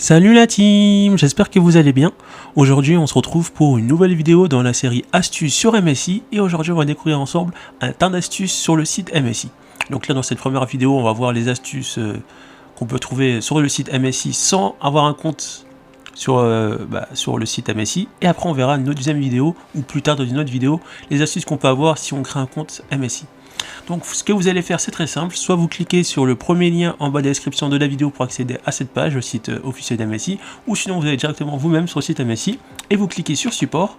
Salut la team, j'espère que vous allez bien. Aujourd'hui on se retrouve pour une nouvelle vidéo dans la série Astuces sur MSI et aujourd'hui on va découvrir ensemble un tas d'astuces sur le site MSI. Donc là dans cette première vidéo on va voir les astuces qu'on peut trouver sur le site MSI sans avoir un compte sur le site MSI, et après on verra une deuxième vidéo ou plus tard dans une autre vidéo les astuces qu'on peut avoir si on crée un compte MSI. Donc ce que vous allez faire c'est très simple, soit vous cliquez sur le premier lien en bas de la description de la vidéo pour accéder à cette page, le site officiel d'MSI, ou sinon vous allez directement vous-même sur le site MSI et vous cliquez sur support.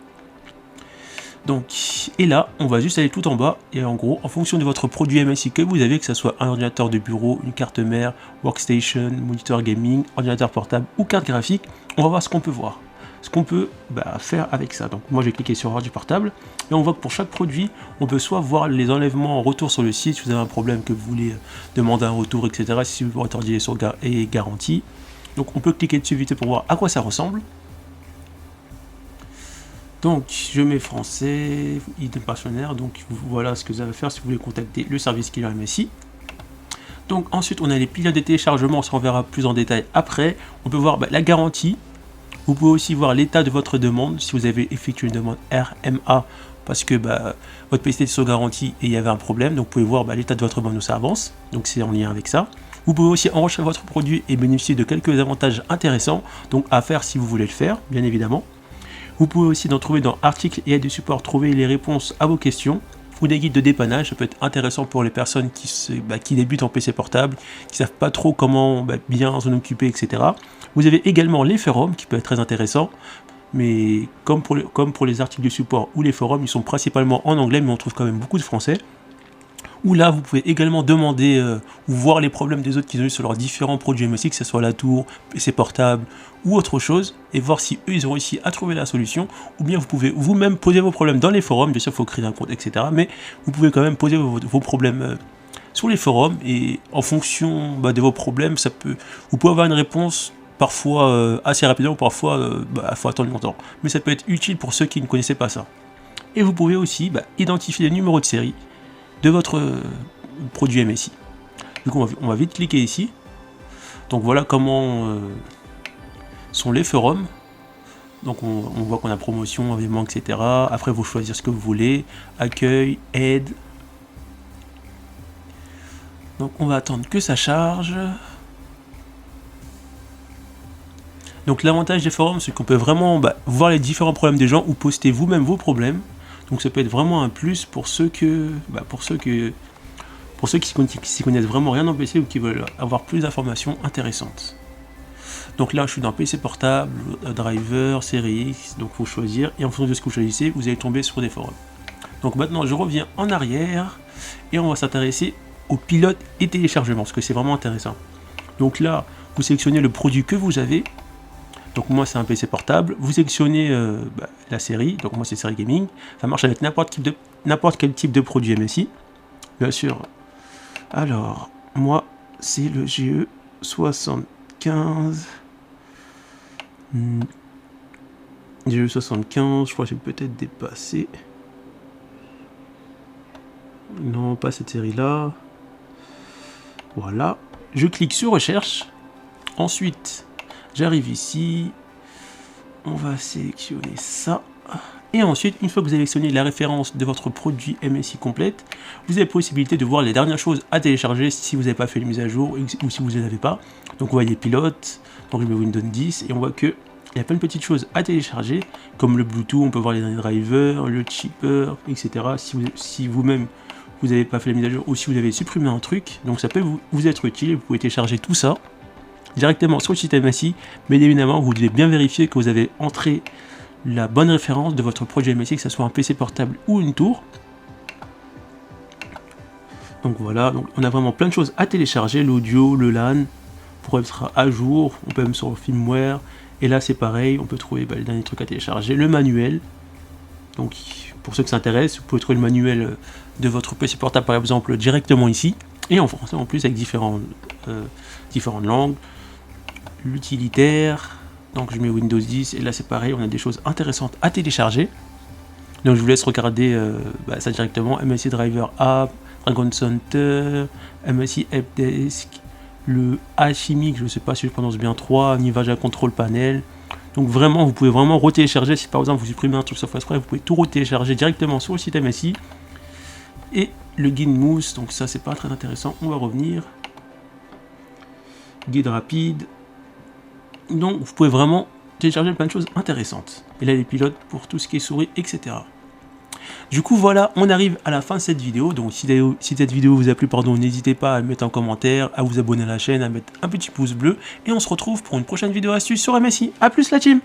Donc, et là on va juste aller tout en bas et en gros en fonction de votre produit MSI que vous avez, que ce soit un ordinateur de bureau, une carte mère, workstation, moniteur gaming, ordinateur portable ou carte graphique, on va voir ce qu'on peut voir. Ce qu'on peut faire avec ça. Donc moi j'ai cliqué sur ordi portable et on voit que pour chaque produit on peut soit voir les enlèvements en retour sur le site si vous avez un problème que vous voulez demander un retour, etc. si votre ordi est garanti. Donc on peut cliquer dessus vite pour voir à quoi ça ressemble. Donc je mets français, item partenaire, donc voilà ce que vous allez faire si vous voulez contacter le service client MSI. Donc ensuite on a les piliers de téléchargement, ça on verra plus en détail après. On peut voir la garantie. Vous pouvez aussi voir l'état de votre demande, si vous avez effectué une demande RMA, parce que votre PC était sous garantie et il y avait un problème, donc vous pouvez voir l'état de votre demande où ça avance, donc c'est en lien avec ça. Vous pouvez aussi enregistrer votre produit et bénéficier de quelques avantages intéressants, donc à faire si vous voulez le faire, bien évidemment. Vous pouvez aussi trouver dans articles et aides de support, trouver les réponses à vos questions, ou des guides de dépannage, ça peut être intéressant pour les personnes qui débutent en PC portable, qui ne savent pas trop comment bien s'en occuper, etc. Vous avez également les forums qui peuvent être très intéressants, mais comme pour les articles de support ou les forums, ils sont principalement en anglais, mais on trouve quand même beaucoup de français. Où là, vous pouvez également demander ou voir les problèmes des autres qu'ils ont eu sur leurs différents produits MSI, que ce soit la tour, PC portable ou autre chose, et voir si eux ils ont réussi à trouver la solution, ou bien vous pouvez vous-même poser vos problèmes dans les forums. Bien sûr, il faut créer un compte, etc. Mais vous pouvez quand même poser vos problèmes sur les forums, et en fonction de vos problèmes, vous pouvez avoir une réponse parfois assez rapidement, parfois il faut attendre longtemps. Mais ça peut être utile pour ceux qui ne connaissaient pas ça. Et vous pouvez aussi identifier les numéros de série de votre produit MSI. Du coup, on va vite cliquer ici. Donc voilà comment sont les forums. Donc on voit qu'on a promotion, événements, etc. Après, vous choisir ce que vous voulez. Accueil, aide. Donc on va attendre que ça charge. Donc l'avantage des forums, c'est qu'on peut vraiment voir les différents problèmes des gens ou poster vous-même vos problèmes. Donc ça peut être vraiment un plus pour ceux qui s'y connaissent vraiment rien en PC ou qui veulent avoir plus d'informations intéressantes. Donc là je suis dans PC portable, driver, série X, donc il faut choisir, et en fonction de ce que vous choisissez, vous allez tomber sur des forums. Donc maintenant je reviens en arrière et on va s'intéresser aux pilotes et téléchargements, parce que c'est vraiment intéressant. Donc là vous sélectionnez le produit que vous avez. Donc moi c'est un PC portable, vous sélectionnez la série, donc moi c'est série gaming, ça marche avec n'importe quel type de produit MSI, bien sûr. Alors, moi c'est le GE75, GE75, je crois que j'ai peut-être dépassé, non pas cette série là, voilà, je clique sur recherche, ensuite j'arrive ici, on va sélectionner ça, et ensuite, une fois que vous avez sélectionné la référence de votre produit MSI complète, vous avez la possibilité de voir les dernières choses à télécharger si vous n'avez pas fait les mises à jour ou si vous n'en avez pas. Donc on voit les pilotes, donc je mets Windows 10, et on voit qu'il y a plein de petites choses à télécharger, comme le Bluetooth, on peut voir les derniers drivers, le chipper, etc. Si vous-même vous n'avez pas fait les mises à jour ou si vous avez supprimé un truc, donc ça peut vous être utile, vous pouvez télécharger tout ça directement sur le site MSI, mais évidemment vous devez bien vérifier que vous avez entré la bonne référence de votre produit MSI, que ce soit un PC portable ou une tour. Donc voilà, donc on a vraiment plein de choses à télécharger, l'audio, le LAN, pour être à jour, on peut même sur le firmware, et là c'est pareil, on peut trouver les derniers trucs à télécharger, le manuel. Donc pour ceux qui s'intéressent, vous pouvez trouver le manuel de votre PC portable par exemple directement ici, et en français en plus avec différentes langues. L'utilitaire, donc je mets Windows 10 et là c'est pareil, on a des choses intéressantes à télécharger. Donc je vous laisse regarder ça directement. MSI Driver App, Dragon Center, MSI Helpdesk, le Alchimique, je ne sais pas si je prononce bien, 3, Nivaja Control Panel. Donc vraiment, vous pouvez vraiment retélécharger, si par exemple vous supprimez un truc sur Fastcraft, vous pouvez tout retélécharger directement sur le site MSI. Et le guide mousse, donc ça c'est pas très intéressant, on va revenir. Guide rapide. Donc vous pouvez vraiment télécharger plein de choses intéressantes. Et là les pilotes pour tout ce qui est souris, etc. Du coup voilà, on arrive à la fin de cette vidéo. Donc si cette vidéo vous a plu, n'hésitez pas à mettre un commentaire, à vous abonner à la chaîne, à mettre un petit pouce bleu. Et on se retrouve pour une prochaine vidéo astuce sur MSI. A plus la team!